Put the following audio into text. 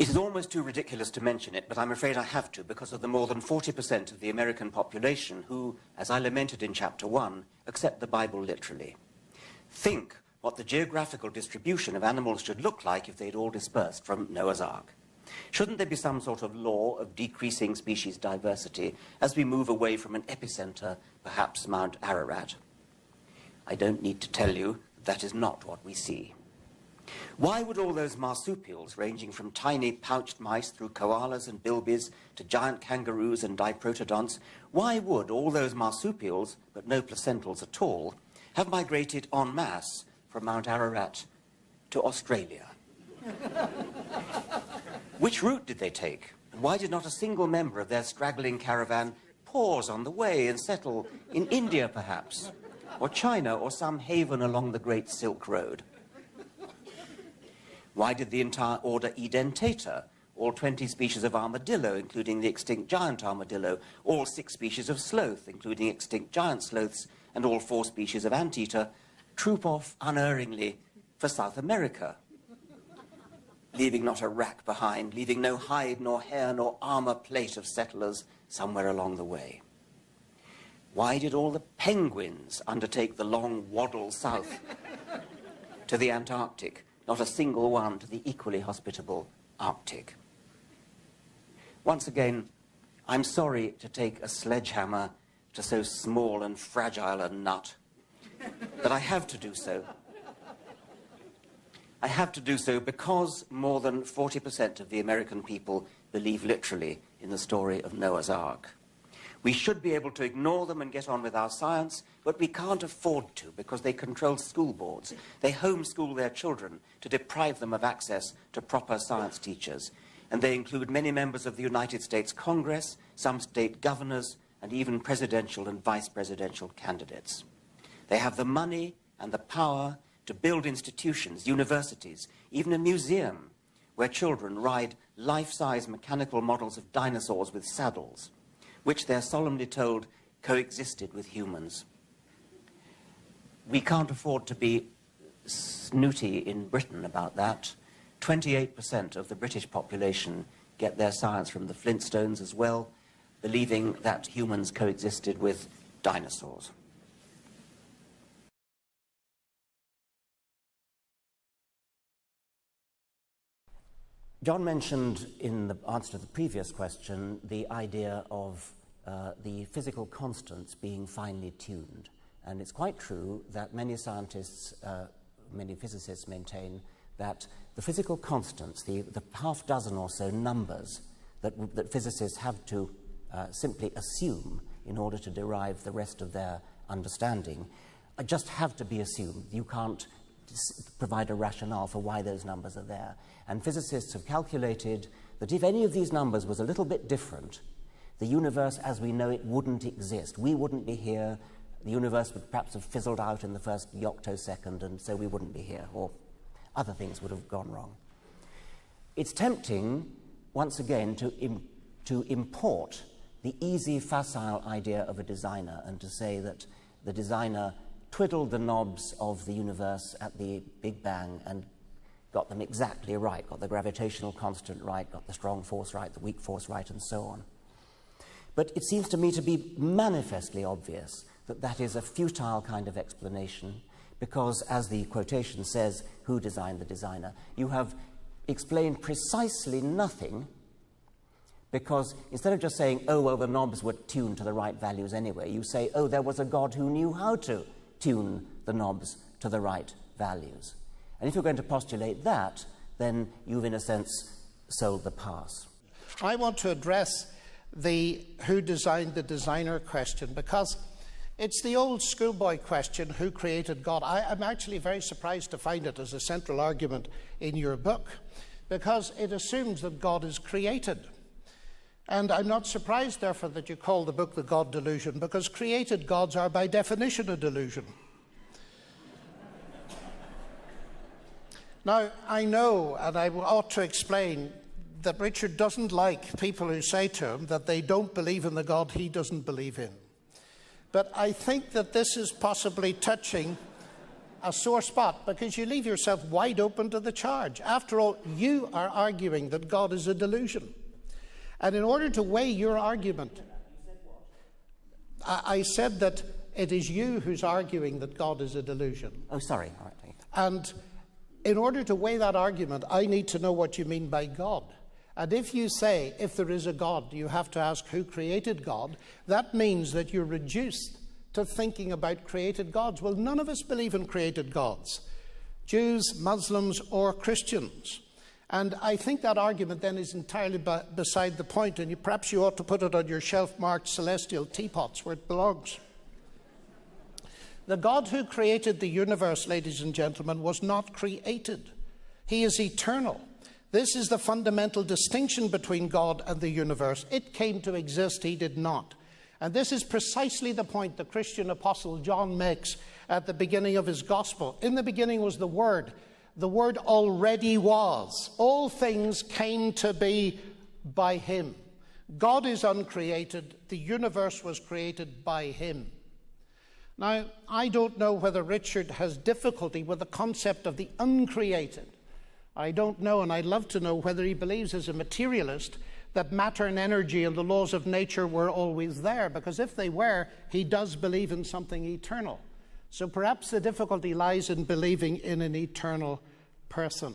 It is almost too ridiculous to mention it, but I'm afraid I have to because of the more than 40% of the American population who, as I lamented in Chapter 1, accept the Bible literally. Think what the geographical distribution of animals should look like if they'd all dispersed from Noah's Ark. Shouldn't there be some sort of law of decreasing species diversity as we move away from an epicenter, perhaps Mount Ararat? I don't need to tell you that is not what we see. Why would all those marsupials, ranging from tiny pouched mice through koalas and bilbies to giant kangaroos and diprotodonts, why would all those marsupials, but no placentals at all, have migrated en masse from Mount Ararat to Australia? Which route did they take? And why did not a single member of their straggling caravan pause on the way and settle in India, perhaps, or China, or some haven along the Great Silk Road? Why did the entire order Edentata, all 20 species of armadillo, including the extinct giant armadillo, all 6 species of sloth, including extinct giant sloths, and all 4 species of anteater, troop off unerringly for South America, leaving not a rack behind, leaving no hide nor hair nor armor plate of settlers somewhere along the way? Why did all the penguins undertake the long waddle south to the Antarctic, not a single one to the equally hospitable Arctic? Once again, I'm sorry to take a sledgehammer to so small and fragile a nut, but I have to do so. I have to do so because more than 40% of the American people believe literally in the story of Noah's Ark. We should be able to ignore them and get on with our science, but we can't afford to because they control school boards. They homeschool their children to deprive them of access to proper science teachers. And they include many members of the United States Congress, some state governors, and even presidential and vice presidential candidates. They have the money and the power to build institutions, universities, even a museum where children ride life-size mechanical models of dinosaurs with saddles, which they're solemnly told coexisted with humans. We can't afford to be snooty in Britain about that. 28% of the British population get their science from the Flintstones as well, believing that humans coexisted with dinosaurs. John mentioned in the answer to the previous question the idea of the physical constants being finely tuned. And it's quite true that many scientists, many physicists maintain that the physical constants, the half dozen or so numbers that physicists have to simply assume in order to derive the rest of their understanding, just have to be assumed. You can't provide a rationale for why those numbers are there. And physicists have calculated that if any of these numbers was a little bit different, the universe as we know it wouldn't exist. We wouldn't be here. The universe would perhaps have fizzled out in the first yoctosecond, and so we wouldn't be here, or other things would have gone wrong. It's tempting, once again, to import the easy, facile idea of a designer and to say that the designer twiddled the knobs of the universe at the Big Bang and got them exactly right, got the gravitational constant right, got the strong force right, the weak force right, and so on. But it seems to me to be manifestly obvious that that is a futile kind of explanation because, as the quotation says, who designed the designer? You have explained precisely nothing because instead of just saying, oh, well, the knobs were tuned to the right values anyway, you say, oh, there was a God who knew how to tune the knobs to the right values. And if you're going to postulate that, then you've, in a sense, sold the pass. I want to address the who designed the designer question because it's the old schoolboy question, who created God? I'm actually very surprised to find it as a central argument in your book because it assumes that God is created. And I'm not surprised, therefore, that you call the book The God Delusion, because created gods are, by definition, a delusion. Now, I know, and I ought to explain, that Richard doesn't like people who say to him that they don't believe in the God he doesn't believe in. But I think that this is possibly touching a sore spot because you leave yourself wide open to the charge. After all, you are arguing that God is a delusion. And in order to weigh your argument, I said that it is you who's arguing that God is a delusion. Oh, sorry. All right. And in order to weigh that argument, I need to know what you mean by God. And if you say, if there is a God, you have to ask who created God, that means that you're reduced to thinking about created gods. Well, none of us believe in created gods, Jews, Muslims, or Christians. And I think that argument then is entirely beside the point, and perhaps you ought to put it on your shelf marked celestial teapots where it belongs. The God who created the universe, ladies and gentlemen, was not created. He is eternal. This is the fundamental distinction between God and the universe. It came to exist, he did not. And this is precisely the point the Christian apostle John makes at the beginning of his gospel. In the beginning was the Word. The Word already was. All things came to be by him. God is uncreated. The universe was created by him. Now, I don't know whether Richard has difficulty with the concept of the uncreated. I don't know, and I'd love to know whether he believes as a materialist that matter and energy and the laws of nature were always there, because if they were, he does believe in something eternal. So perhaps the difficulty lies in believing in an eternal person.